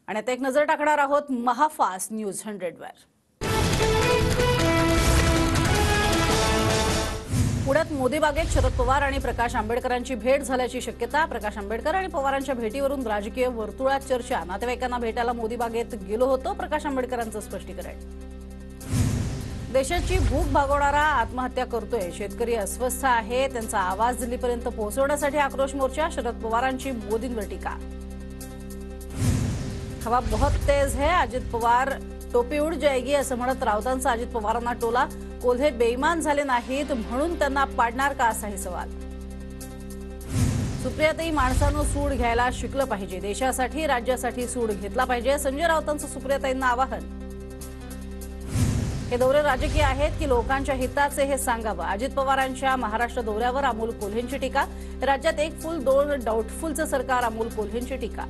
आणि आता एक नजर टाकणार आहोत महाफास्ट न्यूज 100 वर। पुण्यात मोदी बागेत शरद पवार आणि प्रकाश आंबेडकरांची भेट झाल्याची शक्यता। प्रकाश आंबेडकर आणि पवारांच्या भेटीवरून राजकीय वर्तुळात चर्चा। नातेवाईकांना भेटायला मोदी बागेत गेलो होतो, प्रकाश आंबेडकरांचं स्पष्टीकरण। देशाची भूक भागवणारा आत्महत्या करतोय, शेतकरी अस्वस्थ आहे, त्यांचा आवाज दिल्लीपर्यंत पोहोचवण्यासाठी आक्रोश मोर्चा। शरद पवारांची मोदींवर टीका। हवा बहुत तेज है, अजित पवार टोपी उड जाएगी असं म्हणत राऊतांचा अजित पवारांना टोला। कोल्हे बेईमान झाले नाहीत म्हणून त्यांना पाडणार का, असाही सवाल। सुप्रियाताई माणसानं सूड घ्यायला शिकलं पाहिजे, देशासाठी राज्यासाठी सूड घेतला पाहिजे, संजय राऊतांचं सुप्रियाताईंना आवाहन। हे दौरे राजकीय आहेत की लोकांच्या हिताचे हे सांगावं। अजित पवारांच्या महाराष्ट्र दौऱ्यावर अमोल कोल्हेंची टीका। राज्यात एक फुल दोन डाऊटफुलचं सरकार, अमोल कोल्हेंची टीका।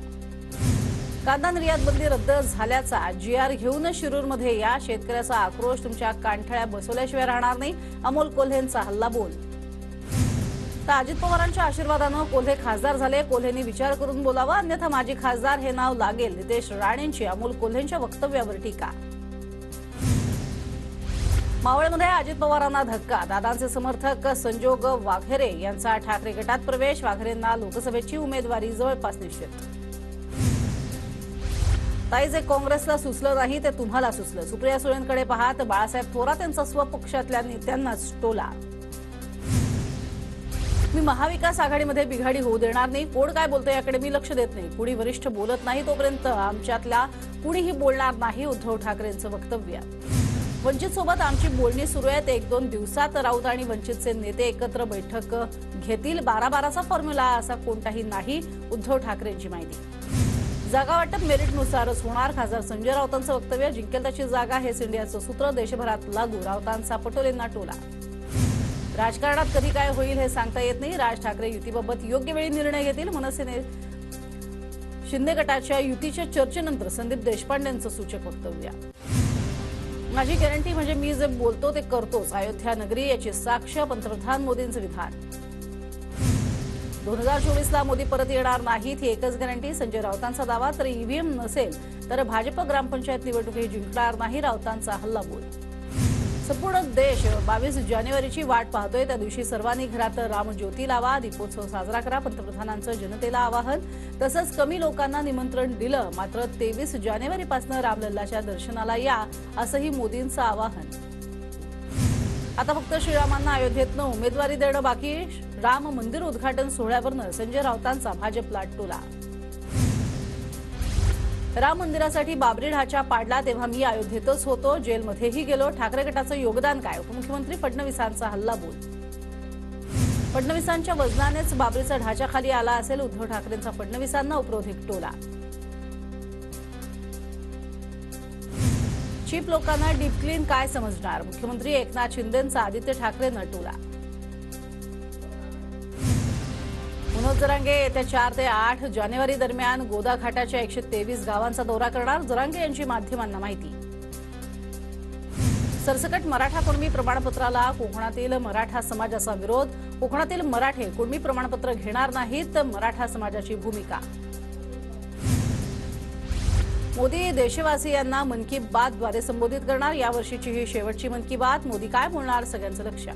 कांदा निर्यात बंदी रद्द झाल्याचा जीआर घेऊन शिरूरमध्ये या, शेतकऱ्याचा आक्रोश तुमच्या कांठळ्या बसवल्याशिवाय राहणार नाही, अमोल कोल्हेंचा हल्ला बोल। तर अजित पवारांच्या आशीर्वादानं कोल्हे खासदार झाले, कोल्हेंनी विचार करून बोलावा, अन्यथा माजी खासदार हे नाव लागेल। नितेश राणेंची अमोल कोल्हेंच्या वक्तव्यावर टीका। मावळमध्ये अजित पवारांना धक्का, दादांचे समर्थक संजोग वाघेरे यांचा ठाकरे गटात प्रवेश। वाघेरेंना लोकसभेची उमेदवारी जवळपास निश्चित। ताई, जे काँग्रेसला सुचलं नाही ते तुम्हाला सुचलं, सुप्रिया सुळेंकडे पाहत बाळासाहेब थोरात यांचा स्वपक्षातल्या नेत्यांनाच टोला। मी महाविकास आघाडीमध्ये बिघाडी होऊ देणार नाही, कोण काय बोलतो याकडे मी लक्ष देत नाही, कुणी वरिष्ठ बोलत नाही तोपर्यंत आमच्यातल्या कुणीही बोलणार नाही, उद्धव ठाकरेंचं वक्तव्य। वंचित सोबत आमची बोलणी सुरू आहेत, 1-2 दिवसात राऊत आणि वंचितचे नेते एकत्र बैठक घेतील, 12-12चा फॉर्म्युला असा कोणताही नाही, उद्धव ठाकरेंची माहिती। जागा वाटप मेरिटनुसारच होणार, खासदार संजय राऊतांचं वक्तव्य। जिंकेल त्याची जागा हेच इंडियाचं सूत्र, देशभरात लागू, राऊतांचा पटोलेंना टोला। राजकारणात कधी काय होईल हे सांगता येत नाही, राज ठाकरे युतीबाबत योग्य वेळी निर्णय घेतील। मनसेने शिंदे गटाच्या युतीच्या चर्चेनंतर संदीप देशपांडेंचं सूचक वक्तव्य। माझी गॅरंटी म्हणजे मी जे बोलतो ते करतोच, अयोध्या नगरी याची साक्ष, पंतप्रधान मोदींचं विधान। 2024ला मोदी परत येणार नाहीत ही एकच गॅरंटी, संजय राऊतांचा दावा। तर ईव्हीएम नसेल तर भाजप ग्रामपंचायत निवडणूक जिंकणार नाही, राऊतांचा हल्ला बोल। संपूर्ण देश 22 जानेवारीची वाट पाहतोय, त्या दिवशी सर्वांनी घरात रामज्योती लावा, दीपोत्सव साजरा करा, पंतप्रधानांचं जनतेला आवाहन। तसंच कमी लोकांना निमंत्रण दिलं, मात्र 23 जानेवारीपासून रामलल्लाच्या दर्शनाला या, असंही मोदींचं आवाहन। आता फक्त श्रीरामांना अयोध्येतनं उमेदवारी देणं बाकी, राम मंदिर उद्घाटन सोहळ्यावरनं संजय राऊतांचा भाजपला टोला। राम मंदिरासाठी बाबरी ढाचा पाडला तेव्हा मी अयोध्येतच होतो, जेलमध्येही गेलो, ठाकरे गटाचं योगदान काय, उपमुख्यमंत्री फडणवीसांचा हल्ला बोल। फडणवीसांच्या वजनानेच बाबरीचा ढाचा खाली आला असेल, उद्धव ठाकरेंचा फडणवीसांना उपरोधिक टोला। चीप लोकांना डीप क्लीन काय समजणार, मुख्यमंत्री एकनाथ शिंदेंचा आदित्य ठाकरेंना टोला। मनोज जरांगे येत्या 4 ते 8 जानेवारी दरम्यान गोदा घाटाच्या 123 गावांचा दौरा करणार, जरांगे यांची माध्यमांना माहिती। सरसकट मराठा कुणबी प्रमाणपत्राला कोकणातील मराठा समाजाचा विरोध, कोकणातील मराठे कुणबी प्रमाणपत्र घेणार नाहीत, मराठा समाजाची भूमिका। मोदी देशवासियांना मन की बातद्वारे संबोधित करणार, यावर्षीची ही शेवटची मन की बात, मोदी काय बोलणार सगळ्यांचं लक्ष।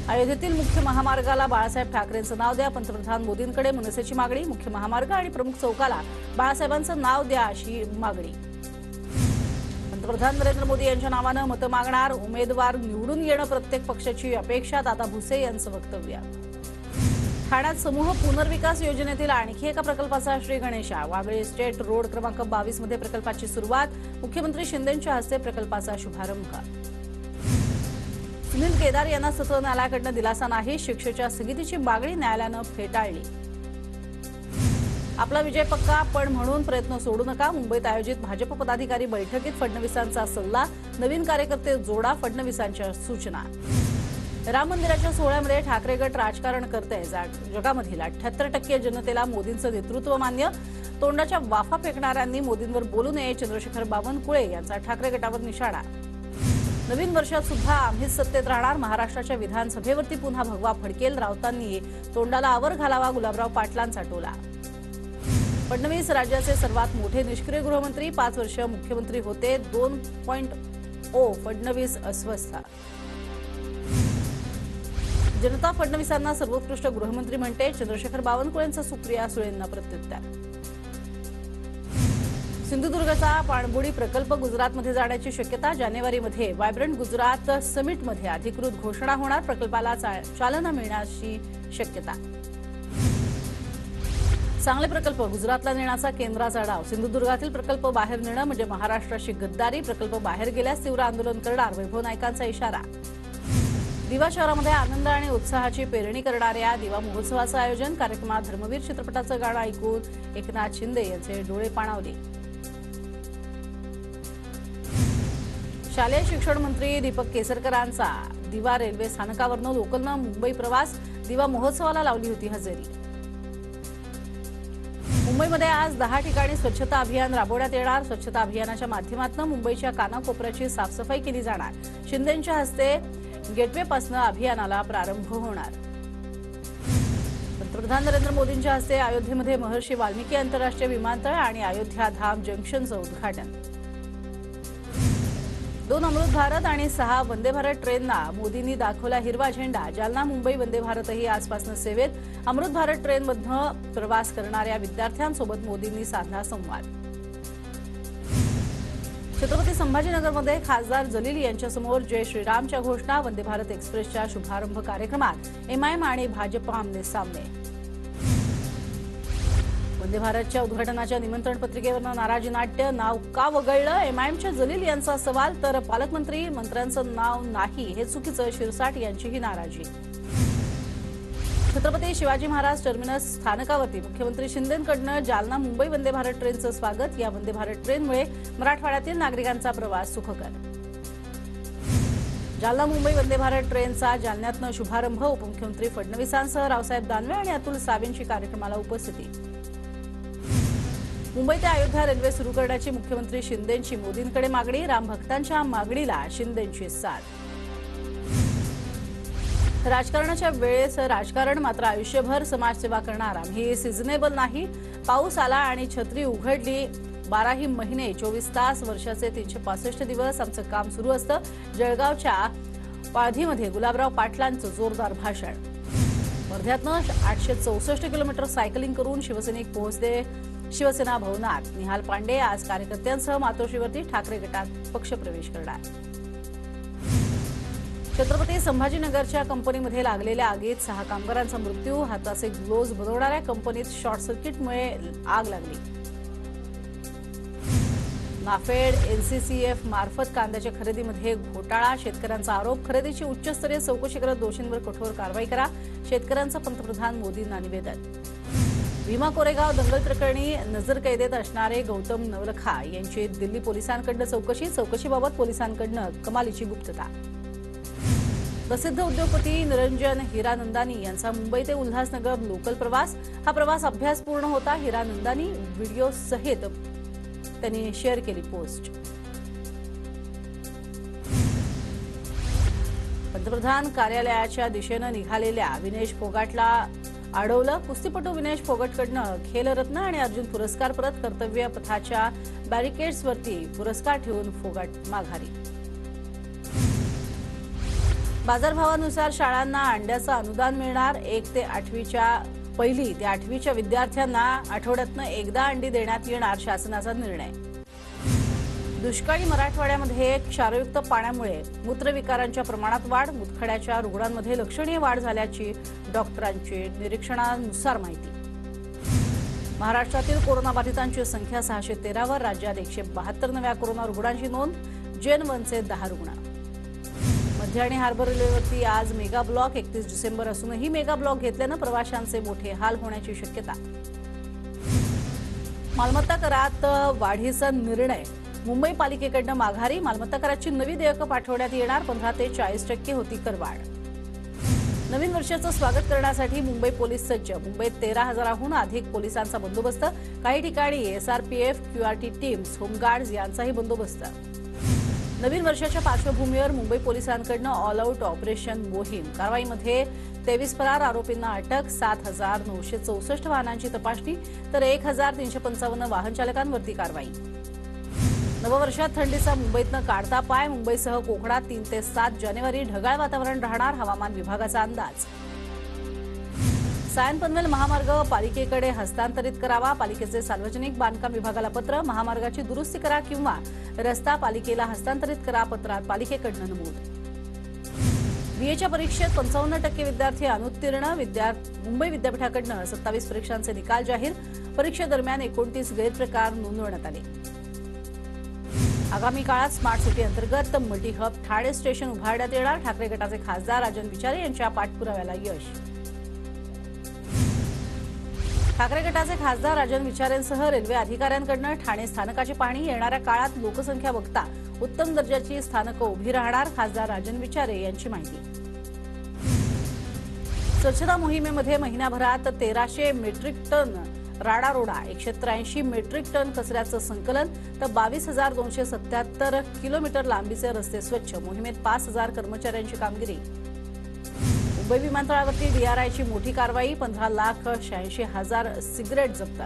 अयोध्येतील मुख्य महामार्गाला बाळासाहेब ठाकरेंचं नाव द्या, पंतप्रधान मोदींकडे मनसेची मागणी, मुख्य महामार्ग आणि प्रमुख चौकाला बाळासाहेबांचं नाव द्या अशी मागणी। पंतप्रधान नरेंद्र मोदी यांच्या नावानं मतं मागणार, उमेदवार निवडून येणं प्रत्येक पक्षाची अपेक्षा, दादा भुसे यांचं वक्तव्य। ठाण्यात समूह पुनर्विकास योजनेतील आणखी एका प्रकल्पाचा श्री गणेशा, वागळे स्टेट रोड क्रमांक 22 मध्ये प्रकल्पाची सुरुवात, मुख्यमंत्री शिंदेंच्या हस्ते प्रकल्पाचा शुभारंभ। सुनील केदार यांना सत्र न्यायालयाकडून दिलासा नाही, शिक्षेच्या स्थगितीची मागणी न्यायालयानं फेटाळली। आपला विजय पक्का, पण म्हणून प्रयत्न सोडू नका, मुंबईत आयोजित भाजप पदाधिकारी बैठकीत फडणवीसांचा सल्ला, नवीन कार्यकर्ते जोडा, फडणवीसांच्या सूचना। राम मंदिराच्या सोहळ्यामध्ये ठाकरे गट राजकारण करतंय, जगामधील 78% जनतेला मोदींचं नेतृत्व मान्य, तोंडाच्या वाफा फेकणाऱ्यांनी मोदींवर बोलू नये, चंद्रशेखर बावनकुळे यांचा ठाकरे गटावर निशाणा। नवीन वर्षात सुद्धा आम्हीच सत्तेत राहणार, महाराष्ट्राच्या विधानसभेवरती पुन्हा भगवा फडकेल, राऊतांनी तोंडाला आवर घालावा, गुलाबराव पाटलांचा टोला। फडणवीस राज्याचे सर्वात मोठे निष्क्रिय गृहमंत्री, 5 वर्ष मुख्यमंत्री होते. 2.0 फडणवीस अस्वस्थ. जनता फडणवीसांना सर्वोत्कृष्ट गृहमंत्री म्हणते. चंद्रशेखर बावनकुळेंचं सुप्रिया सुळेंना प्रत्युत्तर. सिंधुदुर्गचा पाणबुडी प्रकल्प गुजरातमध्ये जाण्याची शक्यता. जानेवारीमध्ये वायब्रंट गुजरात समिटमध्ये अधिकृत घोषणा होणार. प्रकल्पाला चालना मिळण्याची शक्यता. चांगले प्रकल्प गुजरातला नेण्याचा केंद्राचा डाव. सिंधुदुर्गातील प्रकल्प बाहेर नेणं म्हणजे महाराष्ट्राशी गद्दारी. प्रकल्प बाहेर गेल्यास तीव्र आंदोलन करणार, वैभव नाईकांचा इशारा. दिवा शहरामध्ये आनंद आणि उत्साहाची पेरणी करणाऱ्या दिवा महोत्सवाचं आयोजन. कार्यक्रमात धर्मवीर चित्रपटाचं गाणं ऐकून एकनाथ शिंदे यांचे डोळे पाणावले. शालेय शिक्षण मंत्री दीपक केसरकरांचा दिवा रेल्वे स्थानकावरनं लोकलनं मुंबई प्रवास. दिवा महोत्सवाला लावली होती हजेरी. मुंबईमध्ये आज 10 ठिकाणी स्वच्छता अभियान राबवण्यात येणार. स्वच्छता अभियानाच्या माध्यमातून मुंबईच्या कानाकोपऱ्याची साफसफाई केली जाणार. शिंदेंच्या हस्ते गेटवेपासून अभियानाला प्रारंभ होणार. पंतप्रधान नरेंद्र मोदींच्या हस्ते अयोध्येमध्ये महर्षी वाल्मिकी आंतरराष्ट्रीय विमानतळ आणि अयोध्या धाम जंक्शनचं उद्घाटन. 2 अमृत भारत आणि 6 वंदे भारत ट्रेनना मोदींनी दाखवला हिरवा झेंडा. जालना मुंबई वंदे भारतही आजपासून सेवेत. अमृत भारत ट्रेनमधनं प्रवास करणाऱ्या विद्यार्थ्यांसोबत मोदींनी साधला संवाद. छत्रपती संभाजीनगरमध्ये खासदार जलील यांच्यासमोर जय श्रीरामच्या घोषणा. वंदे भारत एक्सप्रेसच्या शुभारंभ कार्यक्रमात एमआयएम आणि भाजप आमने सामने. वंदे भारतच्या उद्घाटनाच्या निमंत्रण पत्रिकेवरनं नाराजी नाट्य. नाव का वगळलं? एमआयएमच्या जलील यांचा सवाल. तर पालकमंत्री मंत्र्यांचं नाव नाही हे चुकीचं. शिरसाट यांचीही नाराजी. छत्रपती शिवाजी महाराज टर्मिनस स्थानकावरती मुख्यमंत्री शिंदेंकडनं जालना मुंबई वंदे भारत ट्रेनचं स्वागत. या वंदे भारत ट्रेनमुळे मराठवाड्यातील नागरिकांचा प्रवास सुखकर. जालना मुंबई वंदे भारत ट्रेनचा जालन्यातनं शुभारंभ. उपमुख्यमंत्री फडणवीसांसह रावसाहेब दानवे आणि अतुल सावेंची कार्यक्रमाला उपस्थिती. मुंबई ते अयोध्या रेल्वे सुरू करण्याची मुख्यमंत्री शिंदेंची मोदींकडे मागणी. रामभक्तांच्या मागणीला शिंदेंची साथ. राजकारणाच्या वेळेस राजकारण, मात्र आयुष्यभर समाजसेवा करणार. आम्ही सिझनेबल नाही. पाऊस आला आणि छत्री उघडली. 12ही महिने 24 तास, वर्षाचे 365 दिवस आमचं काम सुरू असतं. जळगावच्या पाळधीमध्ये गुलाबराव पाटलांचं जोरदार भाषण. वर्ध्यातनं 864 किलोमीटर सायकलिंग करून शिवसैनिक पोहोचले शिवसेना भवनात. निहाल पांडे आज कार्यकर्त्यांसह मातोश्रीवरती ठाकरे गटात पक्षप्रवेश करणार. छत्रपती संभाजीनगरच्या कंपनीमध्ये लागलेल्या आगीत 6 कामगारांचा मृत्यू. हाताचे ग्लोव्ज बनवणाऱ्या कंपनीत शॉर्ट सर्किटमुळे आग लागली. नाफेड एनसीसीएफ मार्फत कांद्याच्या खरेदीमध्ये घोटाळा. शेतकऱ्यांचा आरोप. खरेदीची उच्चस्तरीय चौकशी करत दोषींवर कठोर कारवाई करा. शेतकऱ्यांचं पंतप्रधान मोदींना निवेदन. भीमा कोरेगाव दंगल प्रकरणी नजरकैदेत असणारे गौतम नवलखा यांची दिल्ली पोलिसांकडनं चौकशी. चौकशीबाबत पोलिसांकडनं कमालीची गुप्तता. प्रसिद्ध उद्योगपती निरंजन हिरानंदानी यांचा मुंबई ते उल्हासनगर लोकल प्रवास. हा प्रवास अभ्यासपूर्ण होता. हिरानंदानी व्हिडिओ सहित त्यांनी शेअर केली पोस्ट. पंतप्रधान कार्यालयाच्या दिशेनं निघालेल्या विनेश फोगाटला अडवलं. कुस्तीपटू विनेश फोगाटकडनं खेलरत्न आणि अर्जुन पुरस्कार परत. कर्तव्य पथाच्या बॅरिकेड्सवरती पुरस्कार ठेवून फोगाट माघारी. बाजारभावानुसार शाळांना अंड्याचं अनुदान मिळणार. 1 ते 8वीच्या पहिली ते 8वीच्या विद्यार्थ्यांना आठवड्यातनं एकदा अंडी देण्यात येणार. शासनाचा निर्णय. दुष्काळी मराठवाड्यामध्ये क्षारयुक्त पाण्यामुळे मूत्रविकारांच्या प्रमाणात वाढ. मुतखड्याच्या रुग्णांमध्ये लक्षणीय वाढ झाल्याची डॉक्टरांची निरीक्षणानुसार माहिती. महाराष्ट्रातील कोरोनाबाधितांची संख्या 613 वर. राज्यात 172 नव्या कोरोना रुग्णांची नोंद. जेन 1चे 10 रुग्ण. मध्य आणि हार्बर रेल्वेवरती आज मेगा ब्लॉक. 31 डिसेंबर असूनही मेगा ब्लॉक घेतल्यानं प्रवाशांचे मोठे हाल होण्याची शक्यता. मालमत्ता करात वाढीचा निर्णय. मुंबई पालिकेकडनं माघारी. मालमत्ता कराची नवी देयकं पाठवण्यात येणार. 15 ते 40% होती करवाढ. नवीन वर्षाचं स्वागत करण्यासाठी मुंबई पोलीस सज्ज. मुंबईत 13,000हून अधिक पोलिसांचा बंदोबस्त. काही ठिकाणी एसआरपीएफ, क्यूआरटी टीम्स, होमगार्ड्स यांचाही बंदोबस्त. नवीन वर्षाच्या पार्श्वभूमीवर मुंबई पोलिसांकडनं ऑल आऊट ऑपरेशन मोहीम. कारवाईमध्ये 23 फरार आरोपींना अटक, 7,964 वाहनांची तपासणी तर 1,355 वाहन चालकांवरती कारवाई. नववर्षात थंडीचा मुंबईतनं काढता पाय. मुंबईसह कोकणात 3 ते 7 जानेवारी ढगाळ वातावरण राहणार, हवामान विभागाचा अंदाज. सायन पनवेल महामार्ग पालिकेकडे हस्तांतरित करावा. पालिकेचे सार्वजनिक बांधकाम विभागाला पत्र. महामार्गाची दुरुस्ती करा किंवा रस्ता पालिकेला हस्तांतरित करा, पत्रात पालिकेकडून नमूद. बीएच्या परीक्षेत 55% विद्यार्थी अनुत्तीर्ण. मुंबई विद्यापीठाकडून 27 परीक्षांचे निकाल जाहीर. परीक्षेदरम्यान 29 गैरप्रकार नोंदवण्यात आले. आगामी काळात स्मार्ट सिटी अंतर्गत मल्टी हब ठाणे स्टेशन उभारण्यात येणार. ठाकरे गटाचे खासदार राजन विचारे यांच्या पाठपुराव्याला यश. ठाकरे गटाचे खासदार राजन विचारेंसह रेल्वे अधिकाऱ्यांकडून ठाणे स्थानकाची पाहणी. येणाऱ्या काळात लोकसंख्या बघता उत्तम दर्जाची स्थानकं उभी राहणार, खासदार राजन विचारे यांची माहिती. स्वच्छता मोहिमेमध्ये महिन्याभरात 1300 मेट्रिक टन राडारोडा, 183 मेट्रिक टन कचऱ्याचं संकलन तर 22,277 किलोमीटर लांबीचे रस्ते स्वच्छ. मोहिमेत 5,000 कर्मचाऱ्यांची कामगिरी. मुंबई विमानतळावरती डीआरआयची मोठी कारवाई. 15,86,000 सिगरेट जप्त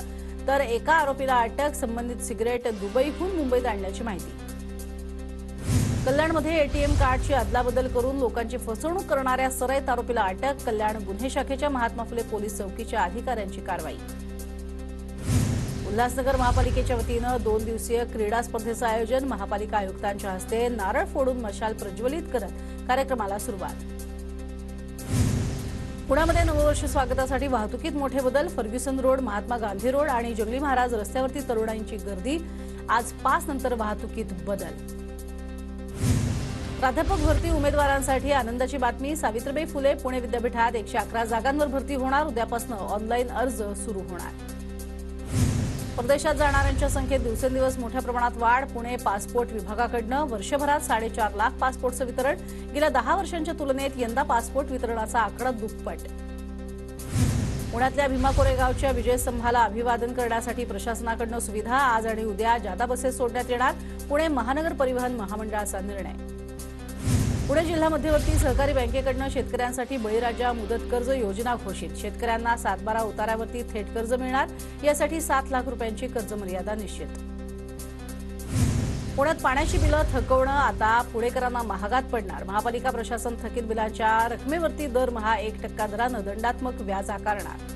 तर एका आरोपीला अटक. संबंधित सिगरेट दुबईहून मुंबईत आणल्याची माहिती. कल्याणमध्ये एटीएम कार्डची अदलाबदल करून लोकांची फसवणूक करणाऱ्या सराईत आरोपीला अटक. कल्याण गुन्हे शाखेच्या महात्मा फुले पोलीस चौकीच्या अधिकाऱ्यांची कारवाई. उल्हासनगर महापालिकेच्या वतीनं 2 दिवसीय क्रीडा स्पर्धेचं आयोजन. महापालिका आयुक्तांच्या हस्ते नारळ फोडून मशाल प्रज्वलित करत कार्यक्रमाला सुरुवात. पुण्यामध्ये नववर्ष स्वागतासाठी वाहतुकीत मोठे बदल. Fergusson road, Mahatma Gandhi road आणि जंगली महाराज रस्त्यावरती तरुणांची गर्दी. आज 5 नंतर वाहतुकीत बदल. प्राध्यापक भरती उमेदवारांसाठी आनंदाची बातमी. सावित्रीबाई फुले पुणे विद्यापीठात 111 जागांवर भरती होणार. उद्यापासून ऑनलाईन अर्ज सुरू होणार. परदेशात जाणाऱ्यांच्या संख्येत दिवसेंदिवस मोठ्या प्रमाणात वाढ. पुणे पासपोर्ट विभागाकडून वर्षभरात 4.5 लाख पासपोर्टचं वितरण. गेल्या 10 वर्षांच्या तुलनेत यंदा पासपोर्ट वितरणाचा आकडा दुप्पट. पुण्यातल्या भीमा कोरेगावच्या विजयस्तंभाला अभिवादन करण्यासाठी प्रशासनाकडून सुविधा. आज आणि उद्या जादा बसेस सोडण्यात येणार. पुणे महानगर परिवहन महामंडळाचा निर्णय. पुणे जिल्हा मध्यवर्ती सहकारी बँकेकडून शेतकऱ्यांसाठी बळीराजा मुदत कर्ज योजना घोषित. शेतकऱ्यांना 7/12 उताऱ्यावरती थेट कर्ज मिळणार. यासाठी 7 लाख रुपयांची कर्ज मर्यादा निश्चित. पुण्यात पाण्याची बिलं थकवणं आता पुणेकरांना महागात पडणार. महापालिका प्रशासन थकीत बिलांच्या रकमेवरती दरमहा 1% दरानं दंडात्मक व्याज आकारणार.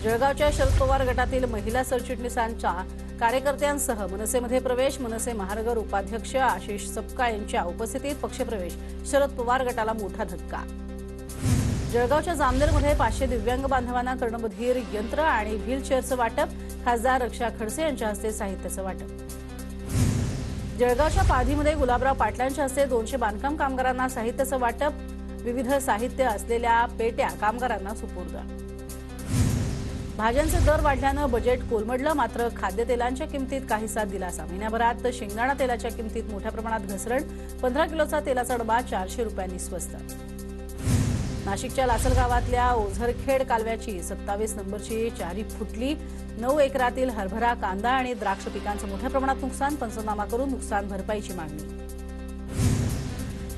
जळगावच्या शरद पवार गटातील महिला सरचिटणीसांच्या कार्यकर्त्यांसह मनसेमध्ये प्रवेश. मनसे महानगर उपाध्यक्ष आशिष सपकाळ यांच्या उपस्थितीत पक्षप्रवेश. शरद पवार गटाला मोठा धक्का. जळगावच्या जामनेरमध्ये 500 दिव्यांग बांधवांना कर्णबधीर यंत्र आणि व्हीलचेअरचं वाटप. खासदार रक्षा खडसे यांच्या हस्ते साहित्याचं वाटप. जळगावच्या पाळधीमध्ये गुलाबराव पाटलांच्या हस्ते 200 बांधकाम कामगारांना साहित्याचं वाटप. विविध साहित्य असलेल्या पेट्या कामगारांना सुपूर्द. भाज्यांचे दर वाढल्यानं बजेट कोलमडलं. मात्र खाद्यतेलांच्या किमतीत काहीसा दिलासा. महिन्याभरात शेंगदाणा तेलाच्या किमतीत मोठ्या प्रमाणात घसरण. 15 किलोचा तेलाचा डबा 400 रुपयांनी स्वस्त. नाशिकच्या लासलगावातल्या ओझरखेड कालव्याची 27 नंबरची चारी फुटली. 9 एकरातील हरभरा, कांदा आणि द्राक्ष पिकांचं मोठ्या प्रमाणात नुकसान. पंचनामा करून नुकसान भरपाईची मागणी.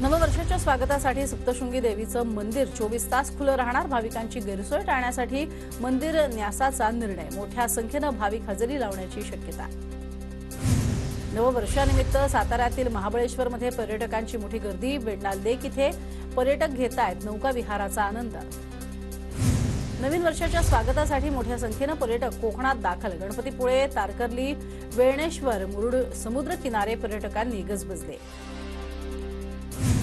नववर्षाच्या स्वागतासाठी सप्तशृंगी देवीचं मंदिर 24 तास खुलं राहणार. भाविकांची गैरसोय टाळण्यासाठी मंदिर न्यासाचा निर्णय. मोठ्या संख्येनं भाविक हजेरी लावण्याची शक्यता. नववर्षानिमित्त साताऱ्यातील महाबळेश्वरमध्ये पर्यटकांची मोठी गर्दी. वेण्णा लेक इथे पर्यटक घेतायत नौका विहाराचा आनंद. नवीन वर्षाच्या स्वागतासाठी मोठ्या संख्येनं पर्यटक कोकणात दाखल. गणपतीपुळे, तारकर्ली, वेळणेश्वर, मुरुड समुद्र किनारे पर्यटकांनी गजबजले.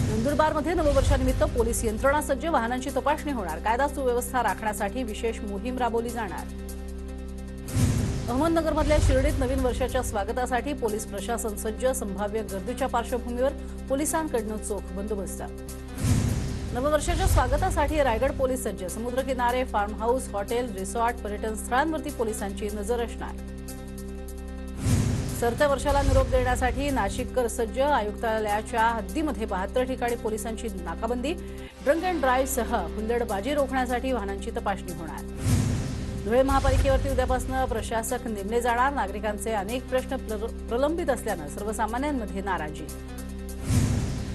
नंदुरबारमध्ये नववर्षानिमित्त पोलीस यंत्रणा सज्ज. वाहनांची तपासणी होणार. कायदा सुव्यवस्था राखण्यासाठी विशेष मोहीम राबवली जाणार. अहमदनगरमधल्या शिर्डीत नवीन वर्षाच्या स्वागतासाठी पोलीस प्रशासन सज्ज. संभाव्य गर्दीच्या पार्श्वभूमीवर पोलिसांकडून चोख बंदोबस्त. नववर्षाच्या स्वागतासाठी रायगड पोलीस सज्ज. समुद्रकिनारे, फार्म हाऊस, हॉटेल, रिसॉर्ट, पर्यटन स्थळांवरती पोलिसांची नजर असणार. सरत्या वर्षाला निरोप देण्यासाठी नाशिककर सज्ज. आयुक्तालयाच्या हद्दीमध्ये 72 ठिकाणी पोलिसांची नाकाबंदी. ड्रंक अँड ड्राईव्हसह हुल्लडबाजी रोखण्यासाठी वाहनांची तपासणी होणार. धुळे महापालिकेवरती उद्यापासून प्रशासक नेमले जाणार. नागरिकांचे अनेक प्रश्न प्रलंबित असल्यानं सर्वसामान्यांमध्ये नाराजी.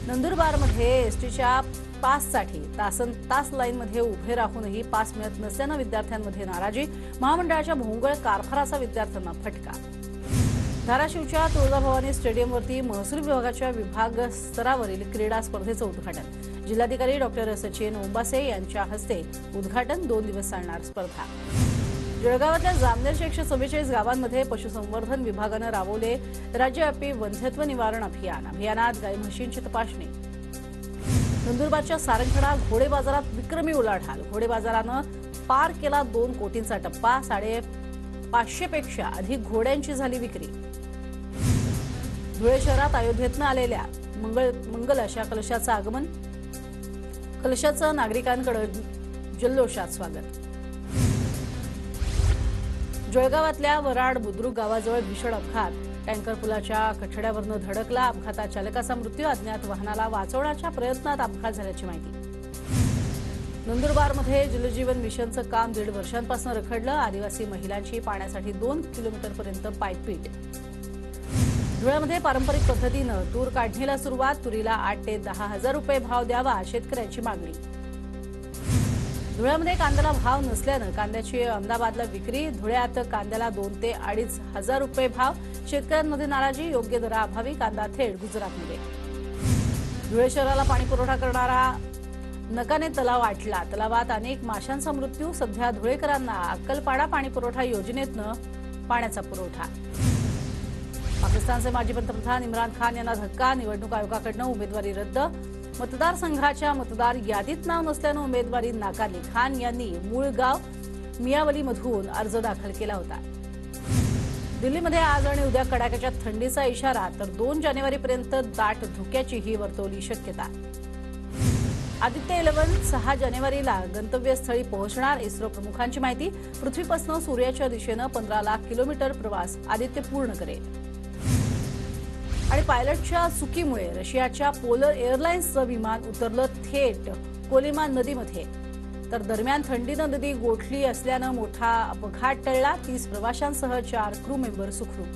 नंदुरबारमध्ये एसटीच्या पाससाठी तासनतास लाईनमध्ये उभे राहूनही पास मिळत नसल्यानं विद्यार्थ्यांमध्ये नाराजी. महामंडळाच्या भोंगळ कारभाराचा विद्यार्थ्यांना फटका. धाराशिवच्या तुळजाभवानी स्टेडियमवरती महसूल विभागाच्या विभाग स्तरावरील क्रीडा स्पर्धेचं उद्घाटन. जिल्हाधिकारी डॉक्टर सचिन ओंबासे यांच्या हस्ते उद्घाटन. 2 दिवस चालणार स्पर्धा. जळगावातल्या जामनेरच्या 144 गावांमध्ये पशुसंवर्धन विभागानं राबवले राज्यव्यापी वंध्यत्व निवारण अभियान. अभियानात गाई म्हशींची तपासणी. नंदुरबारच्या सारंगखेडा घोडे बाजारात विक्रमी उलाढाल. घोडे बाजारानं पार केला 2 कोटींचा टप्पा. 550 पेक्षा अधिक घोड्यांची झाली विक्री. धुळे शहरात अयोध्येतनं आलेल्या मंगल अशा कलशाचं आगमन. कलशाचं नागरिकांकडे जल्लोषात स्वागत. जळगावातल्या वराड बुद्रुक गावाजवळ भीषण अपघात. टँकर पुलाच्या कठड्यावरनं धडकला. अपघातात चालकाचा मृत्यू. अज्ञात वाहनाला वाचवण्याच्या प्रयत्नात अपघात झाल्याची माहिती. नंदुरबारमध्ये जलजीवन मिशनचं काम 1.5 वर्षांपासून रखडलं. आदिवासी महिलांची पाण्यासाठी 2 किलोमीटरपर्यंत पायपीट. धुळ्यामध्ये पारंपरिक पद्धतीनं तूर काढणीला सुरुवात. तुरीला 8 ते 10 हजार रुपये भाव द्यावा, शेतकऱ्यांची मागणी. धुळ्यामध्ये कांद्याला भाव नसल्यानं कांद्याची अहमदाबादला विक्री. धुळ्यात कांद्याला 2 ते 2.5 हजार रुपये भाव. शेतकऱ्यांमध्ये नाराजी. योग्य दराअभावी कांदा थेट गुजरातमध्ये. धुळे शहराला पाणीपुरवठा करणारा नकाने तलाव आटला. तलावात अनेक माशांचा मृत्यू. सध्या धुळेकरांना अक्कलपाडा पाणीपुरवठा योजनेतनं पाण्याचा पुरवठा. पाकिस्तानचे माजी पंतप्रधान इम्रान खान यांना धक्का. निवडणूक आयोगाकडनं उमेदवारी रद्द. मतदारसंघाच्या मतदार यादीत नाव नसल्यानं उमेदवारी नाकारली. खान यांनी मूळ गाव मियावलीमधून अर्ज दाखल केला होता. दिल्लीमध्ये आज आणि उद्या कडाक्याच्या थंडीचा इशारा. तर 2 जानेवारीपर्यंत दाट धुक्याचीही वर्तवली शक्यता. आदित्य 11 6 जानेवारीला गंतव्यस्थळी पोहोचणार. इस्रो प्रमुखांची माहिती. पृथ्वीपासून सूर्याच्या दिशेनं 15 लाख किलोमीटर प्रवास आदित्य पूर्ण करेल. आणि पायलटच्या चुकीमुळे रशियाच्या पोलर एअरलाइन्सचं विमान उतरलं थेट कोलिमा नदीमध्ये. तर दरम्यान थंडीनं नदी गोठली असल्यानं मोठा अपघात टळला. 30 प्रवाशांसह 4 क्रू मेंबर सुखरूप.